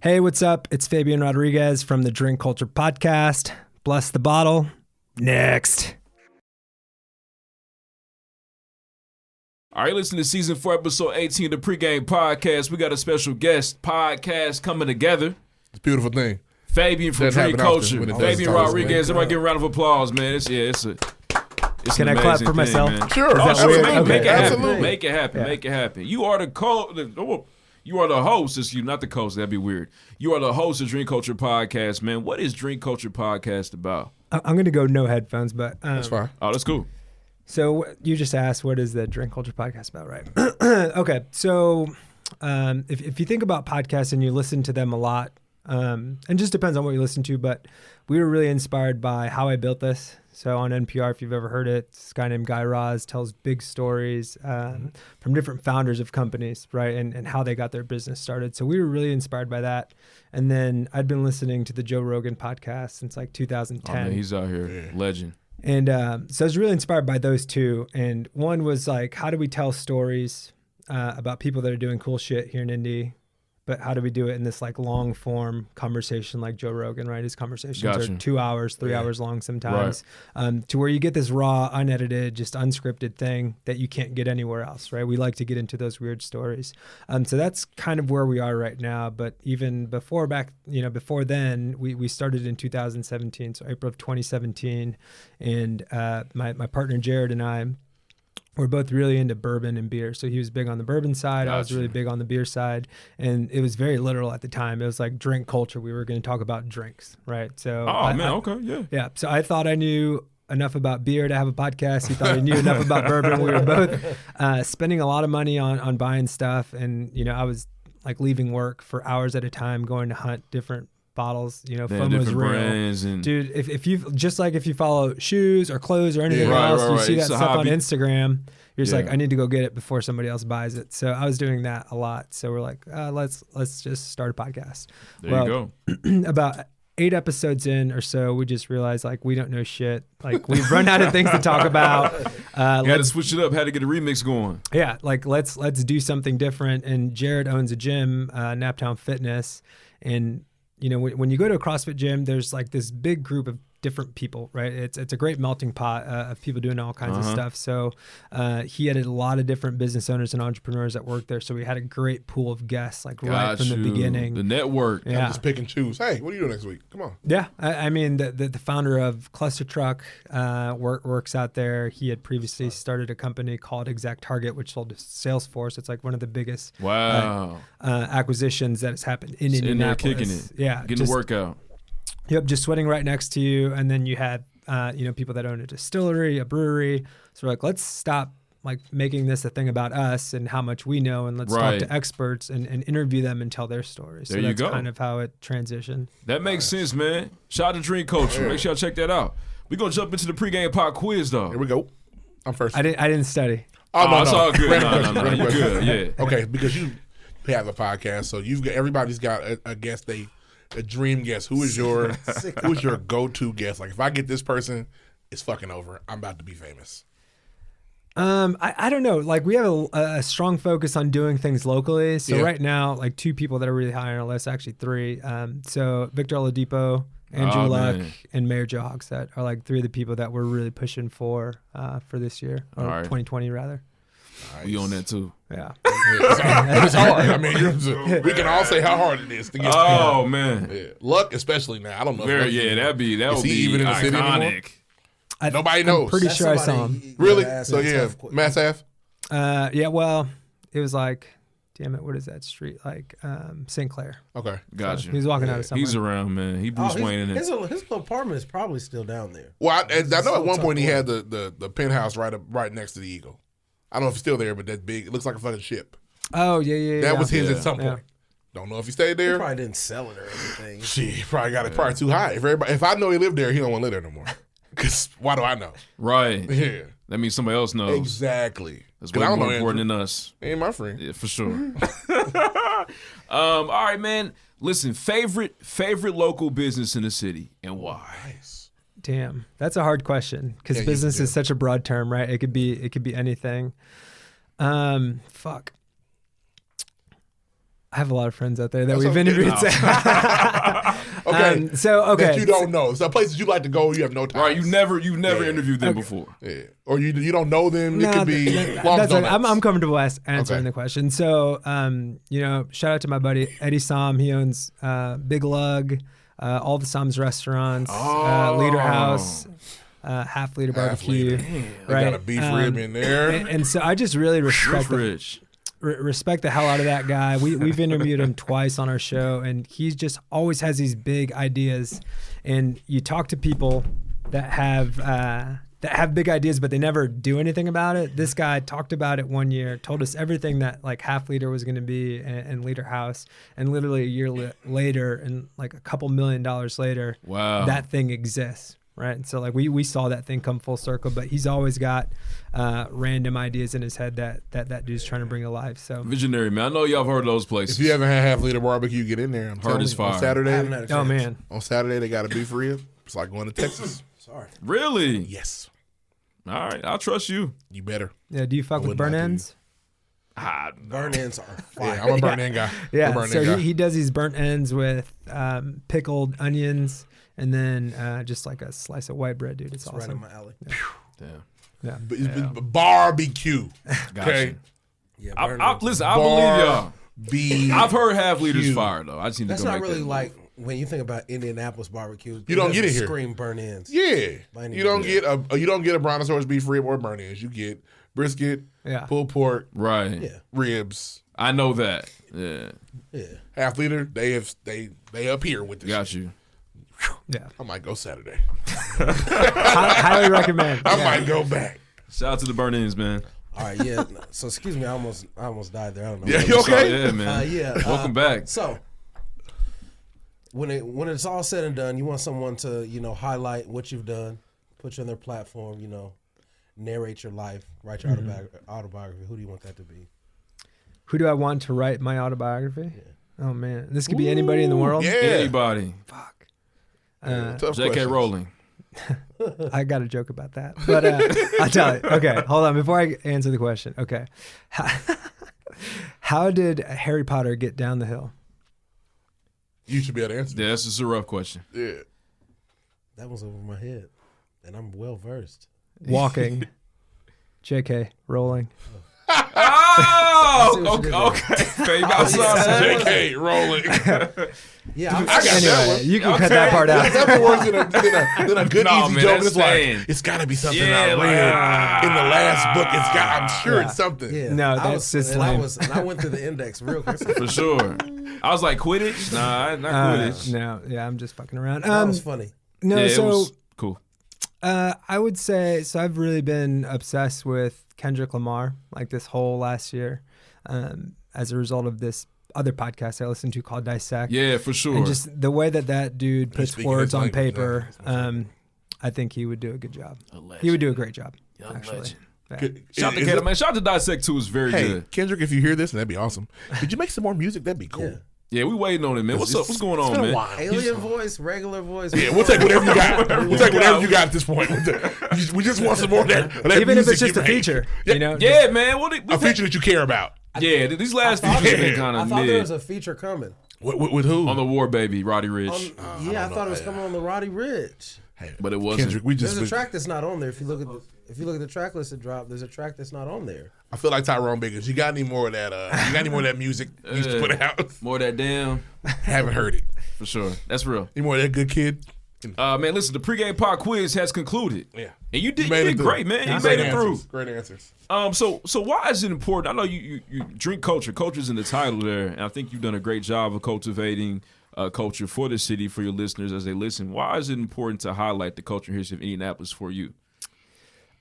Hey, what's up? It's Fabian Rodriguez from the Drink Culture Podcast. Bless the bottle. Next. All right, listen to Season 4, Episode 18 of the PreGame Podcast. We got a special guest podcast coming together. It's a beautiful thing. Fabian from Drink Culture. Fabian Rodriguez. Everybody give a round of applause, man. Can I clap for myself? Man. Sure. Make it happen. Absolutely. Make it happen. Yeah. Make it happen. You are the host. It's you, not the coach. That'd be weird. You are the host of Drink Culture Podcast, man. What is Drink Culture Podcast about? I'm going to go no headphones, but... That's fine. Oh, that's cool. So you just asked, what is the Drink Culture Podcast about, right? Okay, so if you think about podcasts and you listen to them a lot, and just depends on what you listen to, but we were really inspired by How I Built This. So on NPR, if you've ever heard it, this guy named Guy Raz tells big stories from different founders of companies, right, and how they got their business started. So we were really inspired by that. And then I'd been listening to the Joe Rogan podcast since like 2010. Oh, man, he's out here. Yeah. Legend. And so I was really inspired by those two. And one was like, how do we tell stories about people that are doing cool shit here in Indy? But how do we do it in this like long form conversation like Joe Rogan, right? His conversations are 2 hours, 3 hours long sometimes, to where you get this raw, unedited, just unscripted thing that you can't get anywhere else, right? We like to get into those weird stories. So that's kind of where we are right now. But even before then, we started in 2017, so April of 2017. And my partner Jared and I, we're both really into bourbon and beer. So he was big on the bourbon side. Gotcha. I was really big on the beer side. And it was very literal at the time. It was like drink culture. We were going to talk about drinks, right? So Yeah. So I thought I knew enough about beer to have a podcast. He thought he knew enough about bourbon. We were both spending a lot of money on buying stuff. And, I was like leaving work for hours at a time, going to hunt different bottles, FOMO's real. Dude, if you follow shoes or clothes or anything else, you see that stuff on Instagram, you're just like, I need to go get it before somebody else buys it. So I was doing that a lot. So we're like, let's just start a podcast. There you go. About 8 episodes in or so, we just realized like we don't know shit. Like we've run out of things to talk about. Had to switch it up. Had to get a remix going. Yeah, like let's do something different. And Jared owns a gym, Naptown Fitness, and when you go to a CrossFit gym, there's like this big group of different people, right? It's a great melting pot of people doing all kinds of stuff. So he had a lot of different business owners and entrepreneurs that worked there. So we had a great pool of guests, like right from the beginning. The network. Yeah. Just pick and choose. Hey, what are you doing next week? Come on. Yeah. I mean, the founder of Cluster Truck works out there. He had previously started a company called Exact Target, which sold to Salesforce. It's like one of the biggest acquisitions that has happened in Indianapolis. In there kicking it. Yeah. Getting the workout. Yep, just sweating right next to you. And then you had, people that own a distillery, a brewery. So we're like, let's stop like making this a thing about us and how much we know, and let's talk to experts and interview them and tell their stories. So that's kind of how it transitioned. That makes sense, man. Shout out to Drink Culture. Make sure y'all check that out. We're going to jump into the pregame pop quiz, though. Here we go. I'm first. I didn't study. Oh, no, it's all good. No, you good, yeah. Okay, because you have a podcast, so everybody's got a guest a dream guest. Who is your go-to guest? Like if I get this person, it's fucking over. I'm about to be famous. I don't know. Like we have a strong focus on doing things locally. So right now, like 2 people that are really high on our list, actually 3. So Victor Oladipo, Andrew Luck, and Mayor Joe Hogsett are like 3 of the people that we're really pushing for this year, or 2020 rather. Nice. We on that too. Yeah. It's hard. I mean, we can all say how hard it is to get. Oh man, Luck especially now. I don't know. That would be even in the city anymore? Nobody knows. I'm pretty sure I saw him. Really? So Mass Ave. Yeah. Well, it was like, damn it, what is that street like? St. Clair. Okay, gotcha. He was walking out of somewhere. He's around, man. He Bruce Wayne in it. His little apartment is probably still down there. Well, I know at one point he had the penthouse right next to the Eagle. I don't know if he's still there, but that big. It looks like a fucking ship. Oh yeah. That was his at some point. Don't know if he stayed there. He probably didn't sell it or anything. Shit, he probably got it probably too high. If I know he lived there, he don't want to live there no more. Because why do I know? Right. Yeah. That means somebody else knows. Exactly. That's way more important than us. He ain't my friend. Yeah, for sure. All right, man. Listen, favorite local business in the city and why? Nice. Damn, that's a hard question because business is such a broad term, right? It could be anything. Fuck. I have a lot of friends out there that That's we've okay. interviewed. Okay. Okay. That you don't know. So places you like to go, you have no time. Right, you've never interviewed them before. Yeah. Or you don't know them. It No, could be that's long okay. donuts. I'm comfortable answering Okay. the question. So, shout out to my buddy Eddie Som. He owns Big Lug, all the Som's restaurants, Leader House, Half Liter Barbecue. They got a beef rib in there. And so I just really respect Rich. respect the hell out of that guy. We've interviewed him twice on our show, and he just always has these big ideas. And you talk to people that have big ideas, but they never do anything about it. This guy talked about it one year, told us everything that like Half Liter was going to be and Leader House, and literally a year later, and like a couple $1 million later, Wow. that thing exists. Right. And so like we saw that thing come full circle, but he's always got random ideas in his head that dude's trying to bring to life. So Visionary, man. I know y'all have heard of those places. If you haven't had Half Liter Barbecue, get in there. I'm Heard telling it's you. fire. On Saturday. oh man. On Saturday they got a beef rib. It's like going to Texas. Sorry. Really? Yes. All right, I'll trust you. You better. Yeah, do you fuck with wouldn't burn lie to you. ends? Burn ends are fire. Yeah, I'm a burn end guy. Yeah, I'm a burn so end guy. he does these burnt ends with pickled onions and then just like a slice of white bread, dude. It's Right in awesome. my alley. Damn. Yeah. Barbecue. Got Okay. you. Yeah, I, burn I, ends. listen, I believe y'all. Be I've heard Half Liters Cute. fire though. I just need That's to go not make really that. like when you think about Indianapolis barbecue. You don't get doesn't it here. Scream burn ends. yeah. By any You don't means. get a brontosaurus beef rib or burn ends. You get brisket, Yeah. pulled pork, Right. Yeah. ribs. I know that. Yeah. Yeah. Half Liter. They up here with this. Got shit. you. Yeah. I might go Saturday. Highly recommend. I might go back. Shout out to the burn ins, man. All right. Yeah. So excuse me. I almost died there. I don't know. Yeah, what you okay? Yeah, man. Yeah. Welcome back. So when it's all said and done, you want someone to highlight what you've done, put you on their platform, narrate your life, write your autobiography. Who do you want that to be? Who do I want to write my autobiography? Oh man, this could be anybody in the world. Yeah. Anybody. Fuck. Tough J.K. questions. Rowling. I got a joke about that, but I'll tell you. Okay, hold on. Before I answer the question, okay. How did Harry Potter get down the hill? You should be able to answer. Yeah, that's just a rough question. Yeah. That was over my head, and I'm well versed. Walking. J.K. Rowling. Oh, okay. Babe, I saw that. J.K. Rowling. Yeah, I got that Anyway, one. you can cut that part out. That's worse than a good No, easy man, joke. that's It's like saying. it's got to be something Yeah, I like, read in the last book. It's got. I'm sure Yeah. it's something. Yeah, No, I that's was, just and lame. I went through the index real quick. For sure. I was like, Quidditch? Nah, not Quidditch. No, yeah, I'm just fucking around. That was funny. No, Yeah, so it was cool. I would say so. I've really been obsessed with Kendrick Lamar like this whole last year, as a result of this other podcast I listened to called Dissect. Yeah, for sure. And just the way that dude puts speaking words his on language, paper, yeah. I think he would do a good job. A legend. He would do a great job. Young actually. legend. Yeah. Shout out to Is Kendrick, it- man. Shout out to Dissect 2 is very Hey, good. Kendrick, if you hear this, that'd be awesome. Could you make some more music? That'd be cool. Yeah. Yeah, we waiting on it, man. What's up? What's going It's on, been a man? while. Alien voice, regular voice. Yeah, we'll take whatever you got. We'll take whatever you got at this point. We just want some more of that. Even if music it's just you a made. feature, Yeah. Yeah, man. What A feature that you care about. Yeah, these last I thought features have been there- kind I of thought there mid. was a feature coming. With who? On the War Baby, Roddy Rich. Yeah, I thought it was coming on the Roddy Rich. But it wasn't. Kendrick, we just. There's a track that's not on there. If you look at the track list that dropped, there's a track that's not on there. I feel like Tyrone Biggins. You got any more of that? You got any more of that music you used to put out? More of that damn. Haven't heard it. For sure. That's real. Any more of that good kid? Man, listen, the pregame pod quiz has concluded. Yeah. And you did made it through. great, man. You Great made it through. answers. Great answers. So why is it important? I know you drink culture. Culture's in the title there, and I think you've done a great job of cultivating culture for the city, for your listeners as they listen. Why is it important to highlight the culture and history of Indianapolis for you?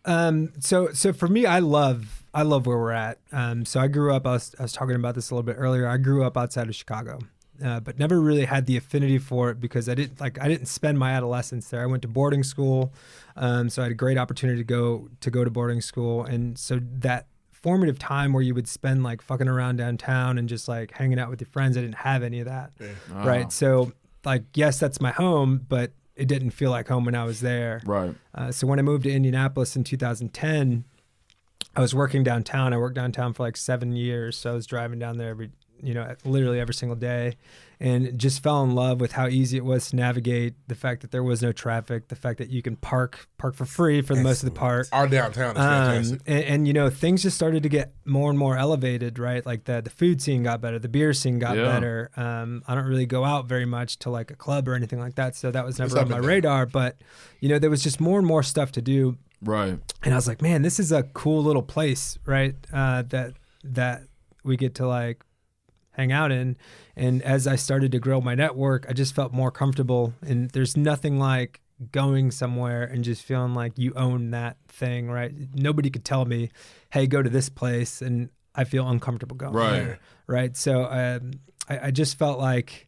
So for me, I love where we're at. So I grew up. I was talking about this a little bit earlier. I grew up outside of Chicago, but never really had the affinity for it because I didn't spend my adolescence there. I went to boarding school, so I had a great opportunity to go to boarding school, and so that formative time where you would spend like fucking around downtown and just like hanging out with your friends, I didn't have any of that. Yeah. Right. So like, yes, that's my home, but it didn't feel like home when I was there. Right. So when I moved to Indianapolis in 2010, I was working downtown. I worked downtown for like 7 years. So I was driving down there every literally every single day, and just fell in love with how easy it was to navigate, the fact that there was no traffic, the fact that you can park for free for the most of the park. Our downtown is fantastic. And things just started to get more and more elevated, right? Like the food scene got better, the beer scene got better. I don't really go out very much to like a club or anything like that, so that was never on my radar. But there was just more and more stuff to do. Right. And I was like, man, this is a cool little place, right? That we get to like hang out in. And as I started to grow my network, I just felt more comfortable. And there's nothing like going somewhere and just feeling like you own that thing, right? Nobody could tell me, hey, go to this place, and I feel uncomfortable going there, right? So I just felt like,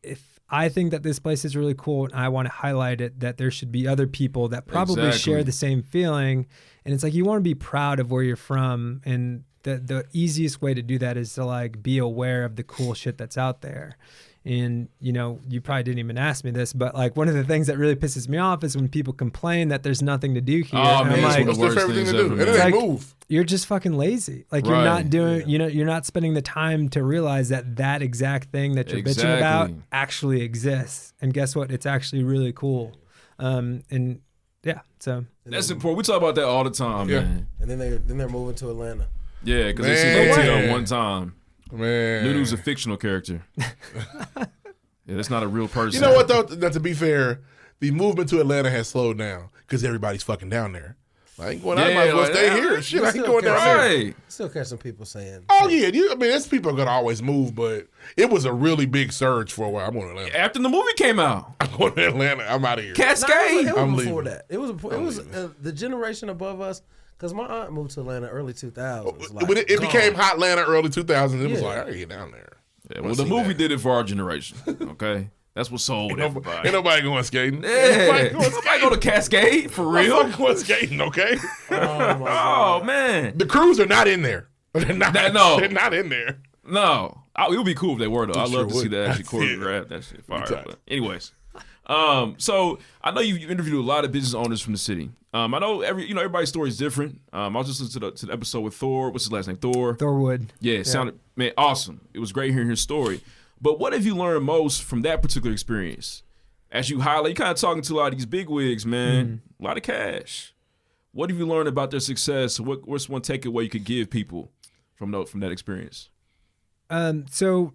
if I think that this place is really cool and I want to highlight it, that there should be other people that probably share the same feeling. And it's like, you want to be proud of where you're from, and the easiest way to do that is to like be aware of the cool shit that's out there. And, you probably didn't even ask me this, but like one of the things that really pisses me off is when people complain that there's nothing to do here. Oh, man, I'm like, what's their favorite thing to do? Ever, It ain't move. You're just fucking lazy. Like you're not doing, you're not spending the time to realize that exact thing that you're bitching about actually exists. And guess what? It's actually really cool. And yeah, so that's important. We talk about that all the time, man. And then they're moving to Atlanta. Yeah, because they see ATL one time. Man, Nunu's a fictional character. Yeah, that's not a real person. You know what though? Now, to be fair, the movement to Atlanta has slowed down because everybody's fucking down there. I ain't going out. I might as well stay here. Shit, I ain't going down there. Still catch some people saying, "Oh yeah, there's people are gonna always move," but it was a really big surge for a while. I'm going to Atlanta. After the movie came out, I'm going to Atlanta. I'm out of here. Cascade. I'm before leaving. that. It was the generation above us. Because my aunt moved to Atlanta early 2000s. When it became Hot Atlanta early 2000s, it was like, I gotta get down there. Yeah, well, the movie did it for our generation. Okay, that's what sold everybody. Ain't nobody going skating. Yeah, nobody go to Cascade for real. I'm going skating, okay? Oh man, the crews are not in there. They're not. No, they're not in there. No, it would be cool if they were though. I'd love to see that actually choreographed. That shit fire. But anyways. So I know you've interviewed a lot of business owners from the city. I know everybody's story is different. I was just listening to the episode with Thor. What's his last name? Thorwood. Yeah, it sounded awesome. It was great hearing his story. But what have you learned most from that particular experience? As you highlight, you kind of talking to a lot of these big wigs, man. A lot of cash. What have you learned about their success? What's one takeaway you could give people from that experience? So,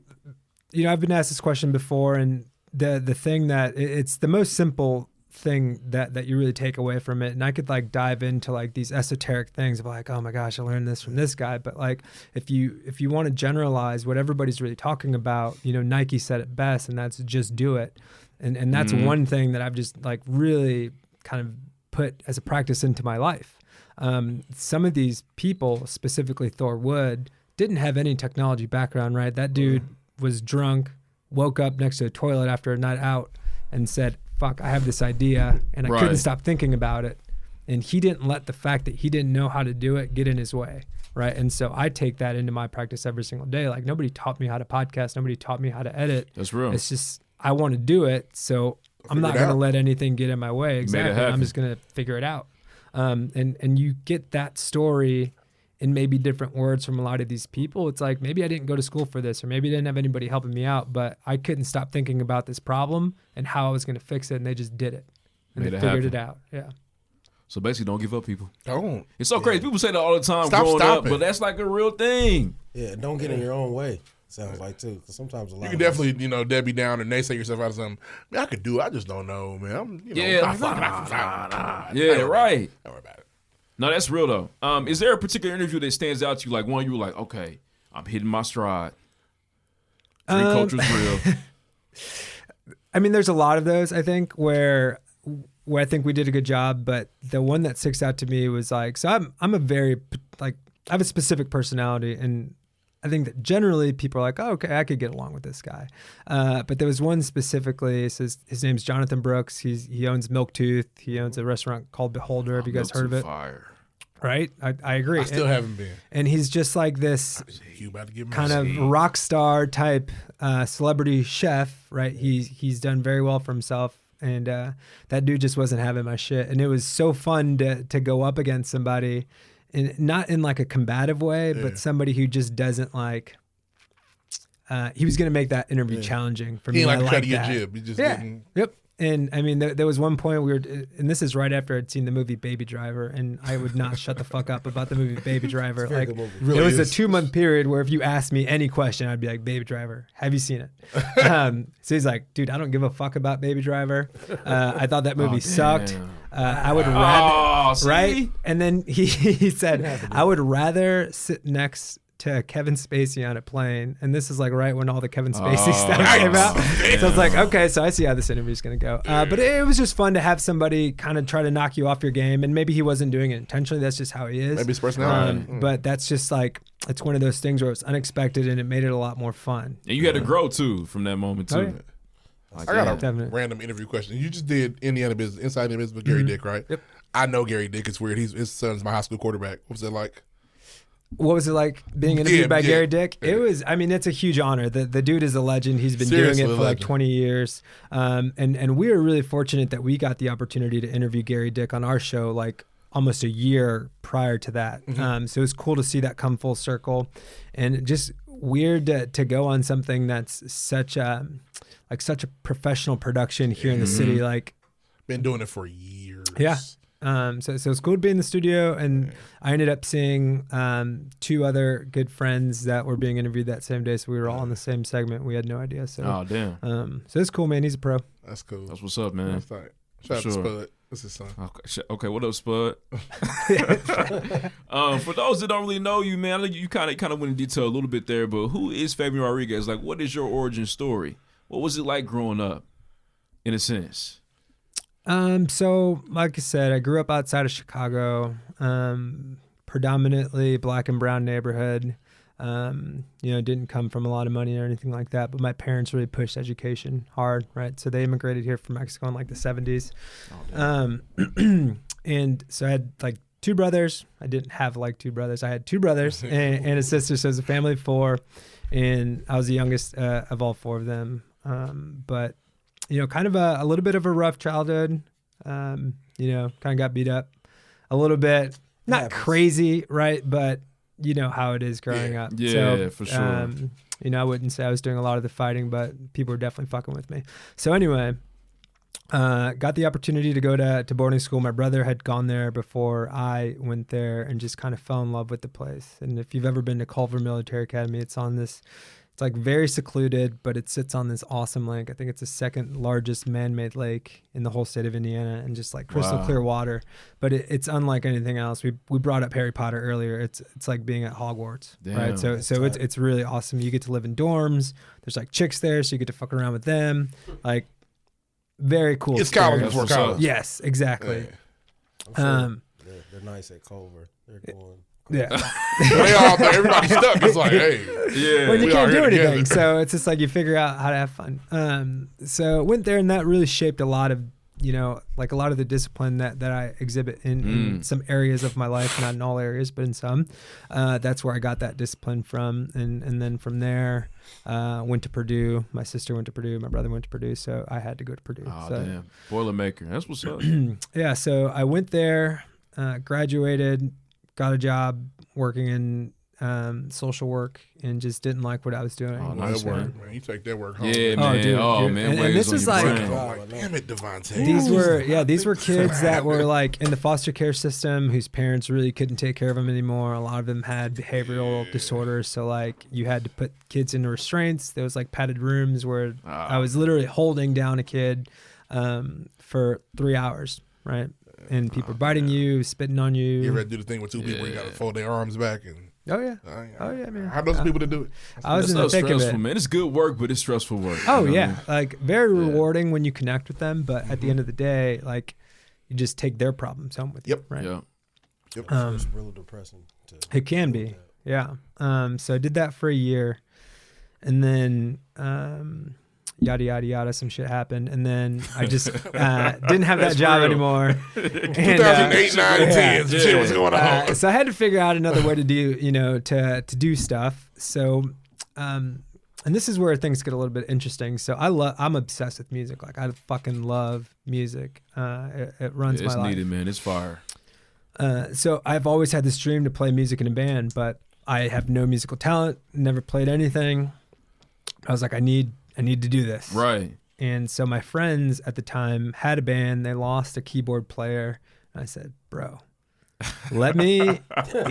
I've been asked this question before, and the thing that it's the most simple thing that you really take away from it. And I could like dive into like these esoteric things of like, oh my gosh, I learned this from this guy. But like, if you want to generalize what everybody's really talking about, Nike said it best, and that's just do it. And that's one thing that I've just like really kind of put as a practice into my life. Some of these people, specifically Thor Wood, didn't have any technology background, right? That dude was drunk, woke up next to a toilet after a night out and said, fuck, I have this idea, and I couldn't stop thinking about it. And he didn't let the fact that he didn't know how to do it get in his way, right? And so I take that into my practice every single day. Like, nobody taught me how to podcast. Nobody taught me how to edit. That's real. It's just, I want to do it, so I'm not going to let anything get in my way. Exactly. I'm just going to figure it out. And you get that story in maybe different words from a lot of these people. It's like, maybe I didn't go to school for this, or maybe I didn't have anybody helping me out, but I couldn't stop thinking about this problem and how I was going to fix it, and they just did it. And they figured it out. Yeah. So basically, don't give up, people. Don't. It's so crazy. People say that all the time growing up, but that's like a real thing. Yeah, don't get in your own way. Sounds like too, because sometimes you can definitely, Debbie down and naysay yourself out of something. Man, I could do it. I just don't know, man. Yeah, right. Don't worry about it. No, that's real though. Is there a particular interview that stands out to you? Like one you were like, okay, I'm hitting my stride. Drink culture's real. I mean, there's a lot of those, I think, where I think we did a good job, but the one that sticks out to me was like, so I'm a very, like, I have a specific personality, and I think that generally people are like, oh, okay, I could get along with this guy. But there was one specifically, his name's Jonathan Brooks. He owns Milktooth. He owns a restaurant called Beholder. Have you guys heard of it? Fire. Right? I agree. I still haven't been. And he's just like this kind of rock star type celebrity chef, right? He's done very well for himself. And that dude just wasn't having my shit. And it was so fun to go up against somebody, and not in like a combative way, but somebody who just doesn't like, he was going to make that interview challenging for me. He ain't I like cutting your that. jib. He just Yeah. didn't. Yep. And I mean, there was one point and this is right after I'd seen the movie Baby Driver, and I would not shut the fuck up about the movie Baby Driver. It's a very Like, good movie. Really there was is. a 2-month period where if you asked me any question, I'd be like, Baby Driver, have you seen it? So he's like, dude, I don't give a fuck about Baby Driver. I thought that movie sucked. I would rather, see? right? And then he said, I would rather sit next to Kevin Spacey on a plane. And this is like right when all the Kevin Spacey stuff came out. So I was like, okay, so I see how this interview is going to go. But it was just fun to have somebody kind of try to knock you off your game. And maybe he wasn't doing it intentionally. That's just how he is. Maybe his personality. But that's just like, it's one of those things where it's unexpected and it made it a lot more fun. And you had to grow too from that moment too. Oh, yeah. Like, I got a Definitely. random interview question. You just did Indiana business, inside Indiana business with Gary Dick, right? Yep. I know Gary Dick. It's weird. His son's my high school quarterback. What was it like? What was it like being interviewed by yeah. Gary Dick? Yeah. It was, I mean, it's a huge honor. The dude is a legend. He's been Seriously doing it for a like legend. 20 years. And we were really fortunate that we got the opportunity to interview Gary Dick on our show like almost a year prior to that. So it was cool to see that come full circle, and just weird to go on something that's such a professional production here in the city. Like, Been doing it for years. yeah. So it's cool to be in the studio, and I ended up seeing 2 other good friends that were being interviewed that same day. So we were all in the same segment. We had no idea. So oh damn, so it's cool, man. He's a pro. That's cool. that's what's up, man. That's tight. Shout out to Sure. Spud. That's his son. Okay, what up, Spud? For those that don't really know you, man, I know you kind of went in detail a little bit there, but who is Fabian Rodriguez? Like, what is your origin story? What was it like growing up, in a sense? So like I said, I grew up outside of Chicago, predominantly black and brown neighborhood. Didn't come from a lot of money or anything like that, but my parents really pushed education hard, right? So they immigrated here from Mexico in like the 70s. And so I had like 2 brothers. I didn't have like 2 brothers. I had 2 brothers and a sister. So it was a family of 4, and I was the youngest of all 4 of them. But kind of a little bit of a rough childhood. Kind of got beat up a little bit. Not crazy, right? But you know how it is growing up. Yeah, so, for sure. I wouldn't say I was doing a lot of the fighting, but people were definitely fucking with me. So anyway, got the opportunity to go to boarding school. My brother had gone there before I went there, and just kind of fell in love with the place. And if you've ever been to Culver Military Academy, it's like very secluded, but it sits on this awesome lake. I think it's the 2nd largest man-made lake in the whole state of Indiana, and just like crystal clear water. But it's unlike anything else. We brought up Harry Potter earlier. It's like being at Hogwarts, right? So it's really awesome. You get to live in dorms. There's like chicks there, so you get to fuck around with them. Like, very cool. It's college experience. before college. Yes, exactly. They're nice at Culver. They're going. Yeah. Everybody's stuck. It's like, hey. Yeah. When you We can't are do here anything. together. So it's just like you figure out how to have fun. So went there, and that really shaped a lot of, like a lot of the discipline that I exhibit in some areas of my life, not in all areas, but in some. That's where I got that discipline from. And then from there, went to Purdue. My sister went to Purdue. My brother went to Purdue. So I had to go to Purdue. Oh, so, damn. Boilermaker. That's what's up. yeah. So I went there, graduated, got a job working in social work, and just didn't like what I was doing. Oh, That nice, work, man. You take that work home. Yeah, Oh, man. dude, Oh, dude. man. And weighs this on is your like- brain. I'm like, damn it, Devontae. These were kids that were like in the foster care system, whose parents really couldn't take care of them anymore. A lot of them had behavioral disorders, so like you had to put kids into restraints. There was like padded rooms where I was literally holding down a kid for 3 hours, right? And people biting you, spitting on you. You ever do the thing with 2 people where you got to fold their arms back and Oh yeah, oh yeah, man. how those people to do it? I was That's in so the thick of stressful, it. man. It's good work, but it's stressful work. Oh you know yeah, what I mean? like very rewarding when you connect with them, but at the end of the day, like you just take their problems home with you. Yep. Right. Yeah. It's really depressing. It can be. Yeah. So I did that for a year, and then yada yada yada, some shit happened, and then I just didn't have that job real. anymore. 2008, 9, and 10. Some shit was going on. So I had to figure out another way to do, to do stuff. So, and this is where things get a little bit interesting. So I'm obsessed with music. Like I fucking love music. It runs It's my life. needed, man. It's fire. So I've always had this dream to play music in a band, but I have no musical talent, never played anything. I was like, I need to do this. Right. And so my friends at the time had a band. They lost a keyboard player. And I said, bro, let me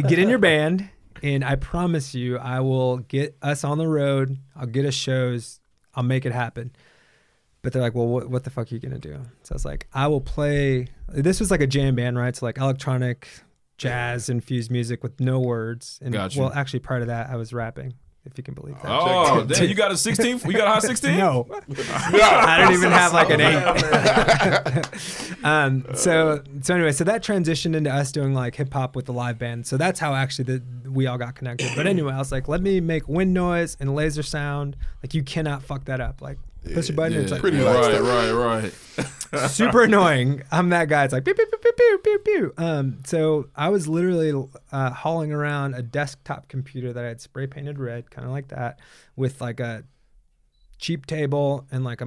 get in your band, and I promise you I will get us on the road. I'll get us shows. I'll make it happen. But they're like, well, what the fuck are you going to do? So I was like, I will play. This was like a jam band, right? So like electronic, jazz infused music with no words. And Gotcha. well, actually prior to that, I was rapping. If you can believe that. Oh, damn, you got a 16th? We got a high 16? No. I don't even have like an 8. So anyway, so that transitioned into us doing like hip hop with the live band. So that's how actually we all got connected. But anyway, I was like, let me make wind noise and laser sound. Like you cannot fuck that up. Like push a button. Yeah, it's like pretty right. super annoying. I'm that guy. It's like pew pew pew pew pew pew. So I was literally hauling around a desktop computer that I had spray painted red, kind of like that, with like a cheap table and like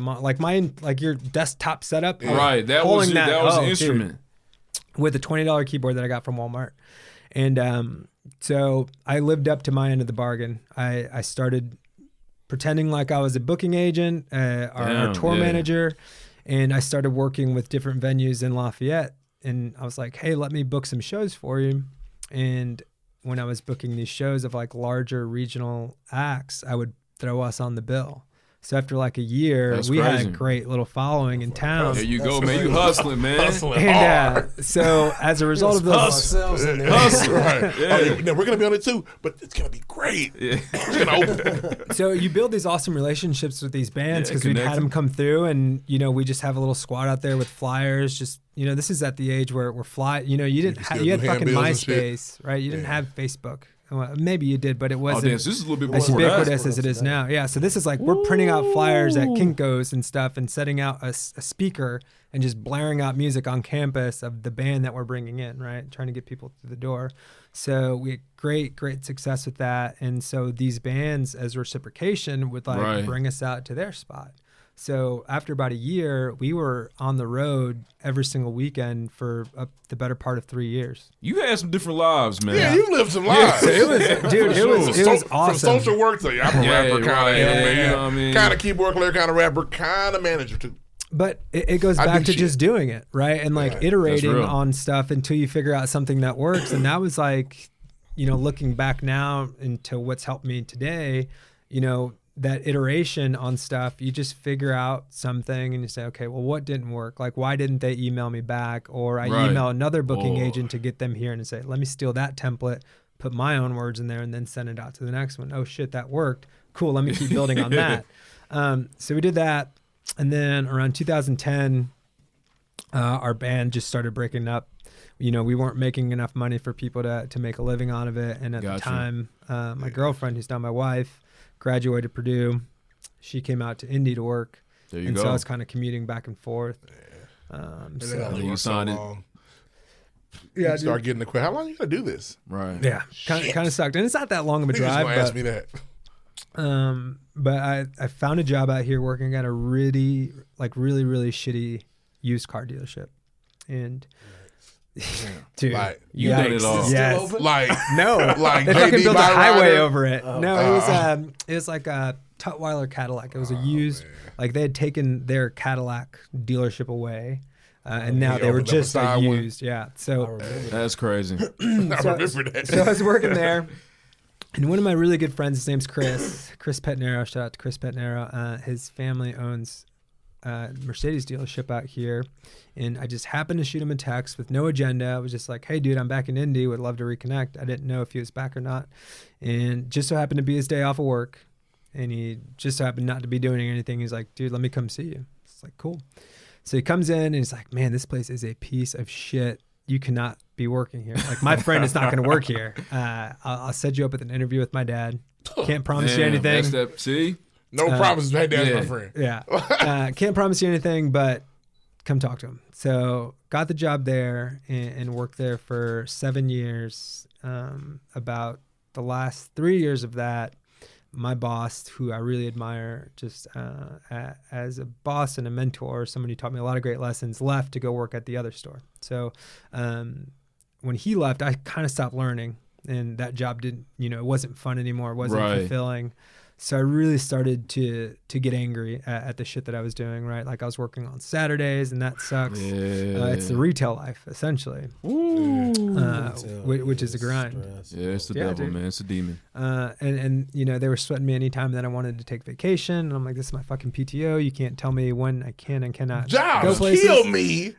like your desktop setup. Right. That was an instrument. Dude, with a $20 keyboard that I got from Walmart. And so I lived up to my end of the bargain. I started pretending like I was a booking agent, our tour manager, and I started working with different venues in Lafayette. And I was like, hey, let me book some shows for you. And when I was booking these shows of like larger regional acts, I would throw us on the bill. So after like a year, That's we crazy. had a great little following in town. There you go, man. You hustling, man. And so as a result of those, ourselves in there. Hustle. Right. Yeah. Oh, yeah, we're gonna be on it too, but it's gonna be great. Yeah. It's gonna open. so you build these awesome relationships with these bands Yeah, because we'd had connected. them come through, and we just have a little squad out there with flyers. Just this is at the age where we're you didn't still you had do fucking handbills and shit. MySpace, right? You didn't have Facebook. Well, maybe you did, but it Oh, wasn't damn, so this is a little bit as before ubiquitous that. as it is now. Yeah, so this is like we're printing out flyers at Kinko's and stuff and setting out a speaker and just blaring out music on campus of the band that we're bringing in, right? Trying to get people through the door. So we had great success with that. And so these bands, as reciprocation, would like bring us out to their spot. So after about a year, we were on the road every single weekend for the better part of 3 years. You had some different lives, man. Yeah, you lived some lives. It was, dude, it was awesome. From social work to I'm a rapper, kind of, you know what I mean? kind of keyboard player, kind of rapper, kind of manager too. But it goes I back do to shit. just doing it, right? And like Right. iterating real. on stuff until you figure out something that works. And that was like, looking back now into what's helped me today, that iteration on stuff, you just figure out something and you say, okay, well, what didn't work? Like, why didn't they email me back? Or I email another booking agent to get them here and say, let me steal that template, put my own words in there, and then send it out to the next one. Oh shit, that worked. Cool, let me keep building on that. So we did that. And then around 2010, our band just started breaking up. We weren't making enough money for people to make a living out of it. And at the time, my girlfriend, who's now my wife, graduated Purdue. She came out to Indy to work. There you and go. so I was kind of commuting back and forth. And So, then after you you signed it. long, yeah, you start getting the question, how long you gonna do this? Right. yeah, kind of sucked. And it's not that long of a Niggas drive, gonna ask me that. but I found a job out here working at a really shitty used car dealership. And dude, Like, You did it all. Yes. Like, No, like they fucking JD built a Byrider? highway over it. Oh. No, it was like a Tutwiler Cadillac. It was a used, like they had taken their Cadillac dealership away, and now they were opened up a just side like one. used. Yeah, I so remember that. That's crazy. I remember that. so I was working there, and one of my really good friends, his name's Chris Petnero. Shout out to Chris Petnero. His family owns Mercedes dealership out here, and I just happened to shoot him a text with no agenda. I was just like, hey dude, I'm back in Indy, would love to reconnect. I didn't know if he was back or not, and just so happened to be his day off of work, and he just so happened not to be doing anything. He's like, dude, let me come see you. It's like, cool. So he comes in and he's like, man, this place is a piece of shit. You cannot be working here. Like, my friend is not going to work here. I'll set you up with an interview with my dad. Can't promise you anything. That's that, see? No promises. Hey, that's yeah. my friend. Yeah. Can't promise you anything, but come talk to him. So got the job there and worked there for 7 years. About the last 3 years of that, my boss, who I really admire just as a boss and a mentor, someone who taught me a lot of great lessons, left to go work at the other store. So when he left, I kind of stopped learning, and that job didn't, it wasn't fun anymore. It wasn't fulfilling. So I really started to get angry at the shit that I was doing, right? Like I was working on Saturdays and that sucks. It's the retail life, essentially, which is a grind. Yeah, it's the devil, dude. Man. It's a demon. And you know, they were sweating me anytime that I wanted to take vacation. And I'm like, this is my fucking PTO. You can't tell me when I can and cannot go places. Kill me.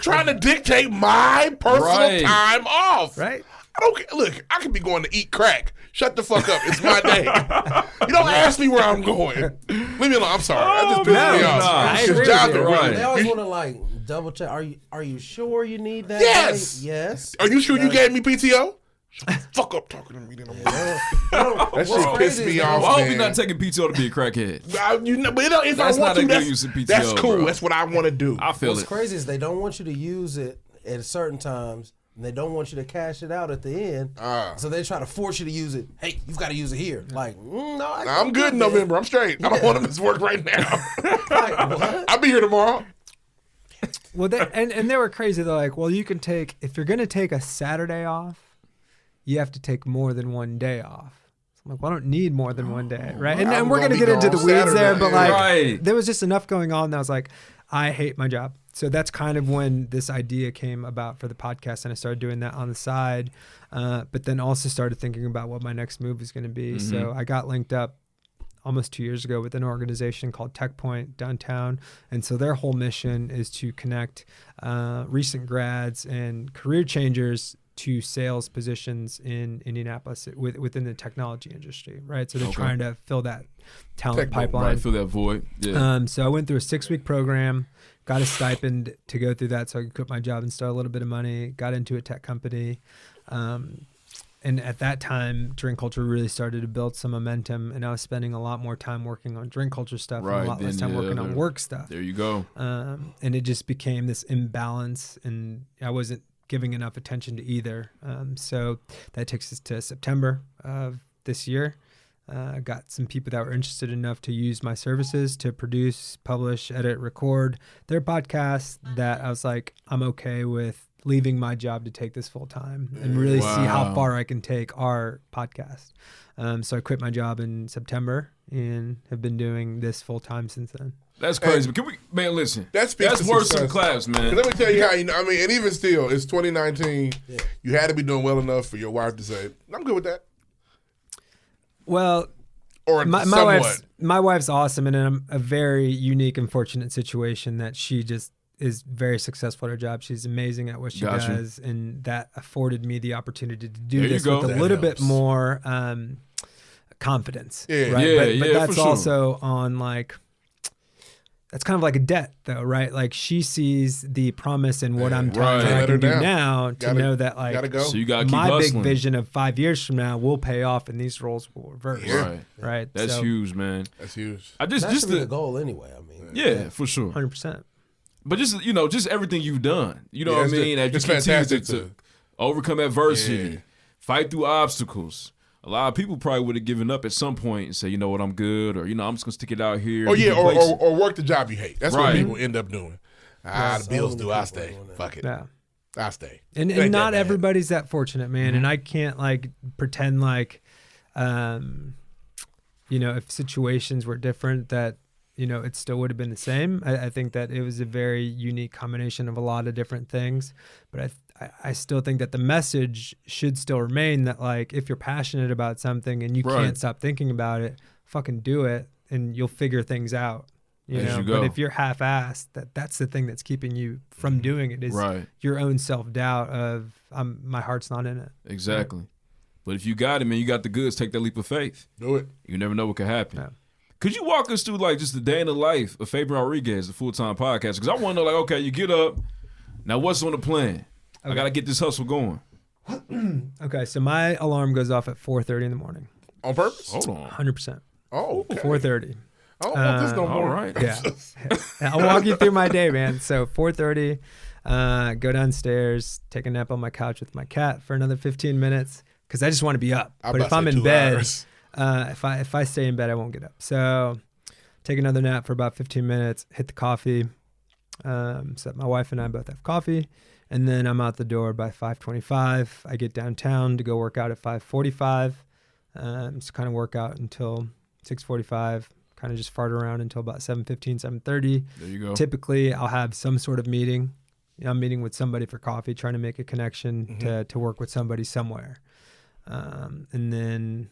Trying to dictate my personal time off. Right. I don't care. Look, I could be going to eat crack. Shut the fuck up. It's my day. You don't ask me where I'm going. Leave me alone. I'm sorry. That just pissed me off. They always want to like double check. Are you sure you need that? Yes. Day? Yes. Are you sure you gave me PTO? Shut the fuck up talking to me. That shit pissed me off. I hope you're not taking PTO to be a crackhead. But if that's I want not to, a good use of PTO. That's cool. Bro. That's what I want to do. I feel What's crazy is they don't want you to use it at certain times. And they don't want you to cash it out at the end, so they try to force you to use it. Hey, you've got to use it here. Like, no, I'm good in November. I'm straight. I don't want to miss work right now. Like, what? I'll be here tomorrow. Well, and they were crazy. They're like, well, you can take, if you're going to take a Saturday off, you have to take more than one day off. So I'm like, well, I don't need more than one day, right? And we're going to get into the weeds there, but like, there was just enough going on that I was like, I hate my job. So that's kind of when this idea came about for the podcast, and I started doing that on the side, but then also started thinking about what my next move was going to be. Mm-hmm. So I got linked up almost 2 years ago with an organization called TechPoint downtown, and so their whole mission is to connect recent grads and career changers to sales positions in Indianapolis within the technology industry, right? So they're trying to fill that talent pipeline. Right, fill that void. Yeah. So I went through a 6-week program, got a stipend to go through that so I could quit my job and start a little bit of money, got into a tech company. And at that time, drink culture really started to build some momentum, and I was spending a lot more time working on drink culture stuff and a lot less time working on work stuff. There you go. And it just became this imbalance, and I wasn't giving enough attention to either. So that takes us to September of this year. Got some people that were interested enough to use my services to produce, publish, edit, record their podcast that I was like, I'm okay with leaving my job to take this full time and really see how far I can take our podcast. So I quit my job in September and have been doing this full time since then. That's crazy. But can we, man, listen. That's worth some claps, man. Let me tell you how, I mean, and even still, it's 2019. Yeah. You had to be doing well enough for your wife to say, I'm good with that. Well, or my wife's awesome, and in a very unique and fortunate situation that she just is very successful at her job. She's amazing at what she does, and that afforded me the opportunity to do this with a little bit more confidence. Yeah, right? But that's also on like, that's kind of like a debt though, right? Like she sees the promise in what I'm telling her I can do now to know that like so you gotta keep my hustling. big vision of 5 years from now will pay off and these roles will reverse. Yeah. Right. That's huge, man. That's huge. That should be the goal anyway. I mean, yeah, for sure. 100%. But just everything you've done. You know what I mean? It's fantastic to overcome adversity, fight through obstacles. A lot of people probably would have given up at some point and say, you know what, I'm good, or I'm just gonna stick it out here. Or work the job you hate. That's what people end up doing. The bills do. I stay. Fuck it. Yeah. I stay. And not everybody's that fortunate, man. Mm-hmm. And I can't like pretend like, if situations were different that, it still would have been the same. I think that it was a very unique combination of a lot of different things, but I still think that the message should still remain that like, if you're passionate about something and you can't stop thinking about it, fucking do it and you'll figure things out. But if you're half-assed, that's the thing that's keeping you from doing it is your own self-doubt of my heart's not in it. Exactly. Right? But if you got it, man, you got the goods, take that leap of faith. Do it. You never know what could happen. Yeah. Could you walk us through like just the day in the life of Fabian Rodriguez, the full-time podcast? Because I want to know, like, okay, you get up, now what's on the plan? Okay. I got to get this hustle going. Okay, so my alarm goes off at 4:30 in the morning. On purpose? Hold on. 100%. Oh, okay. 4:30. I don't want this no more. All right. Yeah. I'll walk you through my day, man. So 4:30, go downstairs, take a nap on my couch with my cat for another 15 minutes because I just want to be up. But if I'm in bed, if I stay in bed, I won't get up. So take another nap for about 15 minutes, hit the coffee. So my wife and I both have coffee. And then I'm out the door by 5:25. I get downtown to go work out at 5:45. Just kind of work out until 6:45, kind of just fart around until about 7:15, 7:30. There you go. Typically, I'll have some sort of meeting. I'm meeting with somebody for coffee, trying to make a connection to work with somebody somewhere. And then,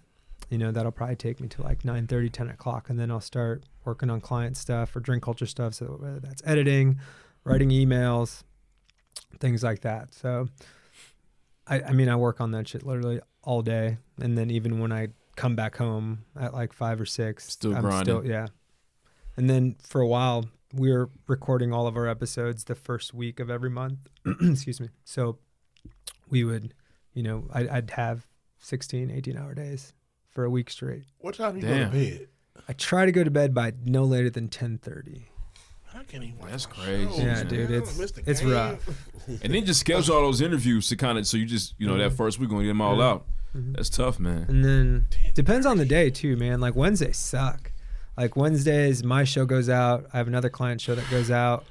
that'll probably take me to like 9:30, 10 o'clock. And then I'll start working on client stuff or drink culture stuff. So whether that's editing, writing emails, things like that. So, I work on that shit literally all day. And then even when I come back home at like 5 or 6, I'm grinding. yeah. And then for a while, we were recording all of our episodes the first week of every month. Excuse me. So we would, I'd have 16, 18-hour days for a week straight. What time you go to bed? I try to go to bed by no later than 10:30. I can't even watch That's my crazy. shows, Yeah, man. dude, I missed the it's game. rough. And then just schedule all those interviews to kind of, so you just, that first week, going to get them all out. That's tough, man. And then depends on the day too, man. Like Wednesdays suck. Like Wednesdays, my show goes out. I have another client show that goes out,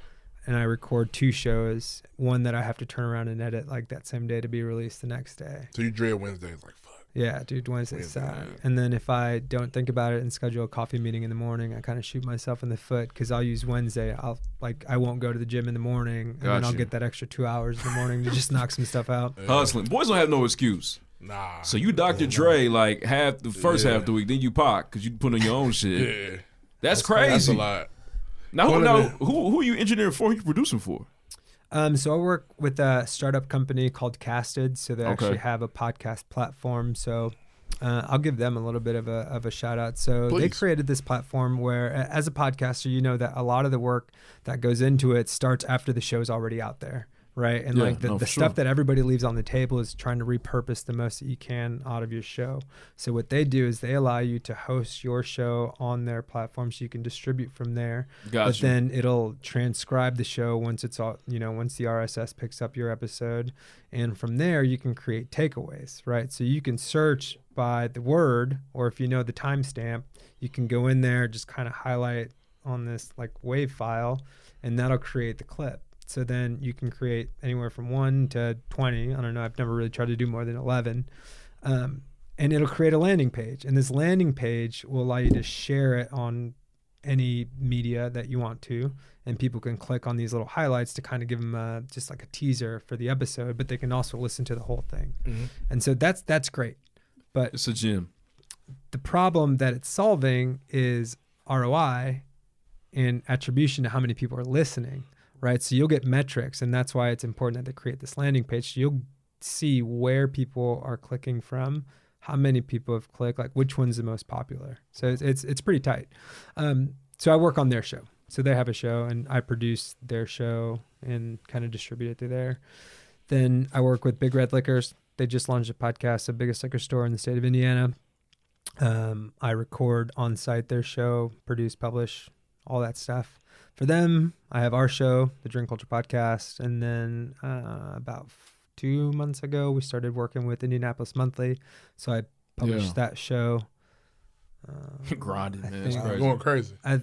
and I record 2 shows. One that I have to turn around and edit like that same day to be released the next day. So you dread Wednesdays, like fuck. Yeah, dude, Wednesdays Wednesday, suck. yeah. And then if I don't think about it and schedule a coffee meeting in the morning, I kind of shoot myself in the foot because I'll use Wednesday. I won't go to the gym in the morning, and then I'll get that extra 2 hours in the morning to just knock some stuff out. Hustling. Boys don't have no excuse. Nah. So you Dr. Dre like half the first half of the week, then you Paak because you put on your own shit. Yeah. That's That's crazy. a lot. Who are you engineering for? Who are you producing for? So I work with a startup company called Casted. So they actually have a podcast platform. So I'll give them a little bit of a shout out. So they created this platform where, as a podcaster, that a lot of the work that goes into it starts after the show's already out there. Right. And the stuff that everybody leaves on the table is trying to repurpose the most that you can out of your show. So what they do is they allow you to host your show on their platform so you can distribute from there. But then it'll transcribe the show once it's all, once the RSS picks up your episode. And from there you can create takeaways, right? So you can search by the word, or if you know the timestamp, you can go in there, just kind of highlight on this like WAV file, and that'll create the clip. So then you can create anywhere from 1 to 20. I don't know. I've never really tried to do more than 11. And it'll create a landing page. And this landing page will allow you to share it on any media that you want to. And people can click on these little highlights to kind of give them just like a teaser for the episode. But they can also listen to the whole thing. Mm-hmm. And so that's great. But it's a gym. The problem that it's solving is ROI and attribution to how many people are listening. Right. So you'll get metrics, and that's why it's important that they create this landing page. So you'll see where people are clicking from, how many people have clicked, like which one's the most popular. So it's pretty tight. So I work on their show. So they have a show, and I produce their show and kind of distribute it through there. Then I work with Big Red Liquors. They just launched a podcast, the biggest liquor store in the state of Indiana. I record on site their show, produce, publish, all that stuff. For them, I have our show, the Drink Culture Podcast, and then about 2 months ago, we started working with Indianapolis Monthly, so I published that show. Grinding, man. It's crazy. Going crazy. I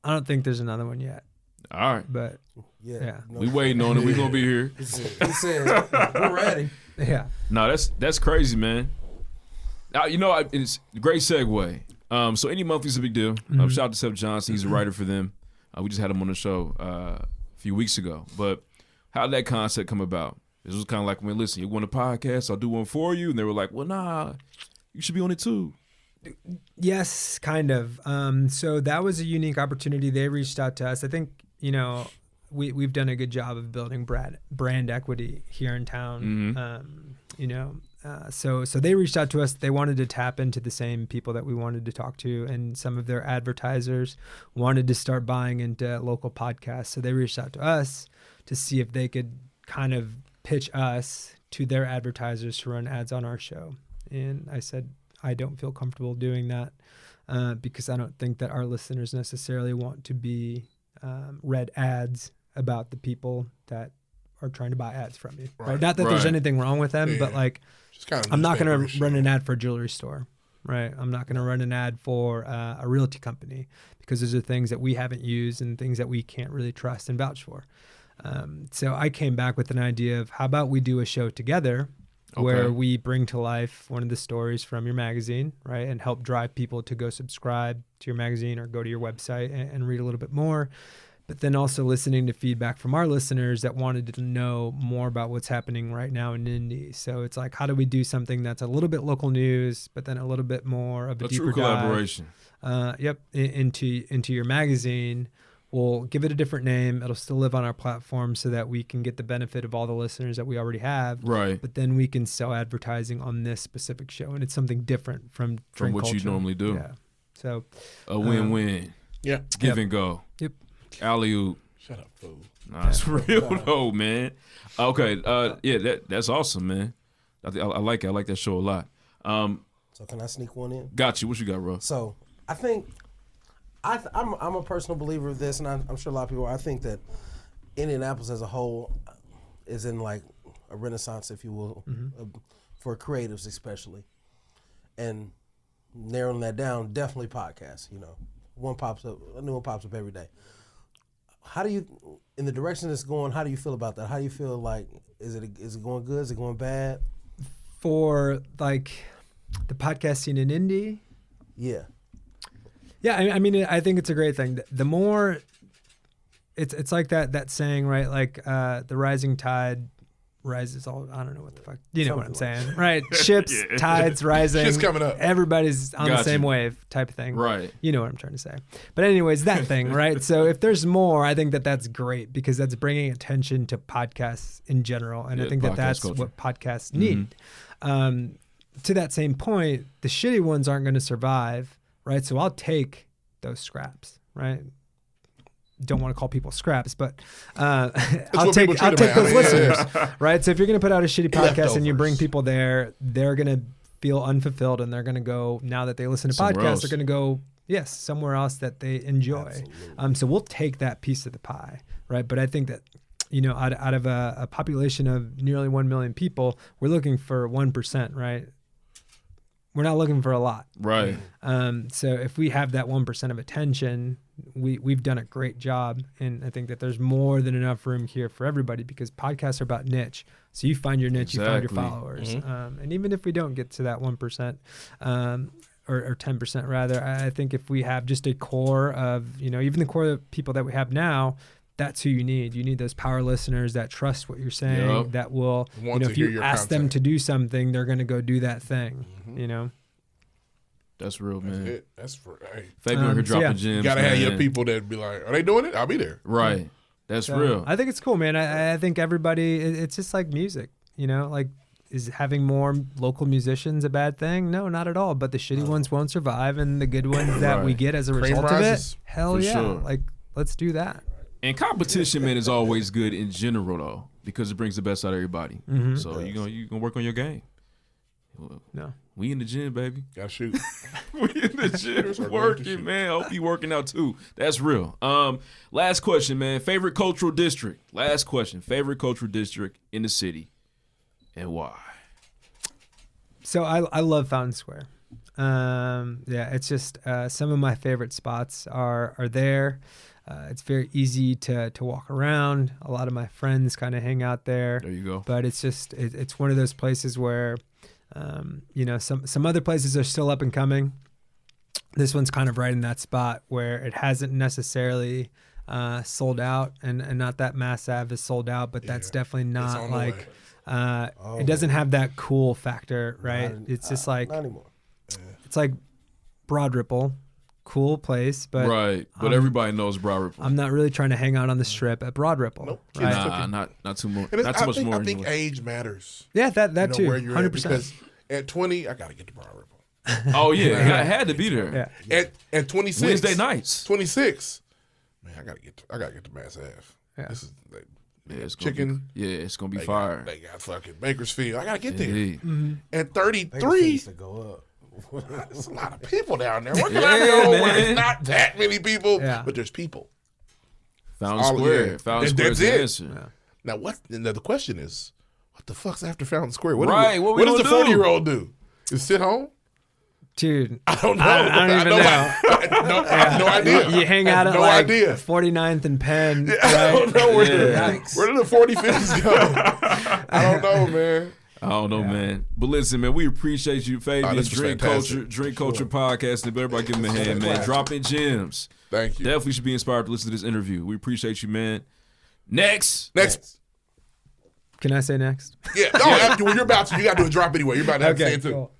don't think there's another one yet. All right. But, yeah. No, we waiting on it. We going to be here. He said, we're ready. Yeah. No, that's crazy, man. It's a great segue. So Indy Monthly is a big deal. Shout out to Seth Johnson. He's a writer for them. We just had him on the show a few weeks ago. But how did that concept come about? It was kind of like, listen, you want a podcast? I'll do one for you. And they were like, well, nah, you should be on it too. Yes, kind of. So that was a unique opportunity. They reached out to us. I think, we've done a good job of building brand equity here in town. So they reached out to us. They wanted to tap into the same people that we wanted to talk to, and some of their advertisers wanted to start buying into local podcasts. So they reached out to us to see if they could kind of pitch us to their advertisers to run ads on our show. And I said, I don't feel comfortable doing that because I don't think that our listeners necessarily want to be read ads about the people that are trying to buy ads from you. Right? Not that there's anything wrong with them, but like, I'm not going to run an ad for a jewelry store, right? I'm not going to run an ad for a realty company because those are things that we haven't used and things that we can't really trust and vouch for. So I came back with an idea of how about we do a show together where we bring to life one of the stories from your magazine, right? And help drive people to go subscribe to your magazine or go to your website and read a little bit more. But then also listening to feedback from our listeners that wanted to know more about what's happening right now in Indy. So it's like, how do we do something that's a little bit local news, but then a little bit more of a deeper true collaboration. Into your magazine. We'll give it a different name. It'll still live on our platform so that we can get the benefit of all the listeners that we already have. Right. But then we can sell advertising on this specific show, and it's something different from what culture. you normally do. Yeah. So a win-win. Yeah. Give and go. Yep. Alley-oop. Shut up, fool. Nah, it's real though, man. Okay. That's awesome, man. I like it. I like that show a lot. So can I sneak one in? Got you. What you got, bro? So I think I'm a personal believer of this, and I'm sure a lot of people are. I think that Indianapolis as a whole is in like a renaissance, if you will, for creatives especially. And narrowing that down, definitely podcasts. You know, a new one pops up every day. How do you, in the direction it's going, how do you feel about that? How do you feel like, is it going good? Is it going bad? For like the podcast scene in Indy? Yeah. Yeah, I mean, I think it's a great thing. The more, it's like that saying, right? Like the rising tide rises all. I don't know what the fuck. You know what I'm saying, right? Ships, tides rising. Shit's coming up. Everybody's on the same wave, type of thing. Right. You know what I'm trying to say. But anyways, that thing, right? So if there's more, I think that's great because that's bringing attention to podcasts in general, and I think that's culture. what podcasts need. To that same point, the shitty ones aren't going to survive. Right, so I'll take those scraps. Right, don't want to call people scraps, but I'll take those listeners. Right, so if you're going to put out a shitty podcast and you bring people there, they're going to feel unfulfilled, and they're going to go, now that they listen to podcasts, they're going to go somewhere else that they enjoy. So we'll take that piece of the pie. Right, but I think that out of a population of nearly 1 million people, we're looking for 1%. Right. We're not looking for a lot. Right. So if we have that 1% of attention, we've done a great job. And I think that there's more than enough room here for everybody because podcasts are about niche. So you find your niche, you find your followers. And even if we don't get to that 1%, or 10% rather, I think if we have just a core of, even the core of people that we have now, that's who you need. You need those power listeners that trust what you're saying, that will, if you ask them to do something, they're going to go do that thing, That's real, man. That's for, hey. Fabian here dropping gems, you got to have your people that be like, are they doing it? I'll be there. Right. That's real. I think it's cool, man. I think everybody, it's just like music, like, is having more local musicians a bad thing? No, not at all. But the shitty ones won't survive, and the good ones that we get as a result of it, hell yeah. Sure. Like, let's do that. And competition, man, is always good in general, though, because it brings the best out of everybody. So you're gonna work on your game. No, we in the gym, baby. Gotta shoot. We in the gym working, man. I hope you working out too. That's real. Last question, man. Favorite cultural district. Last question. Favorite cultural district in the city, and why? So I love Fountain Square. It's just some of my favorite spots are there. It's very easy to walk around. A lot of my friends kind of hang out there. There you go. But it's just it's one of those places where, some other places are still up and coming. This one's kind of right in that spot where it hasn't necessarily sold out, and not that Mass Ave is sold out, but that's definitely not like it doesn't have that cool factor, right? It's just like not anymore. It's like Broad Ripple. Cool place, but everybody knows Broad Ripple. I'm not really trying to hang out on the strip at Broad Ripple. Nope. Right? Not too much. Not too much more. I think age matters. Yeah, that too. Where you're 100%. at, because at 20, I gotta get to Broad Ripple. Oh yeah, I had to be there. Yeah. At 26, Wednesday nights. 26, man, I gotta get to Mass Ave. Yeah. This is it's chicken. It's gonna be fire. They got fucking Bakersfield. I gotta get there. Mm-hmm. At 33, to go up. there's a lot of people down there. Where can I go where there's not that many people, but there's people? Fountain Square. Fountain Square's the answer. Now the question is, what the fuck's after Fountain Square? What does the 40-year-old do? Is sit home? Dude, I don't know. I don't even know. I have no idea. You hang out at no like idea. 49th and Penn. I don't know where did the 45s go. I don't know, man. I don't know, man. But listen, man, we appreciate you, Fabian. this was fantastic. Culture podcast. And everybody give him a hand, man. Dropping gems. Thank you. Definitely should be inspired to listen to this interview. We appreciate you, man. Next. Can I say next? Yeah. No, after, when you're about to, you got to do a drop anyway. You're about to have to say it too. Cool.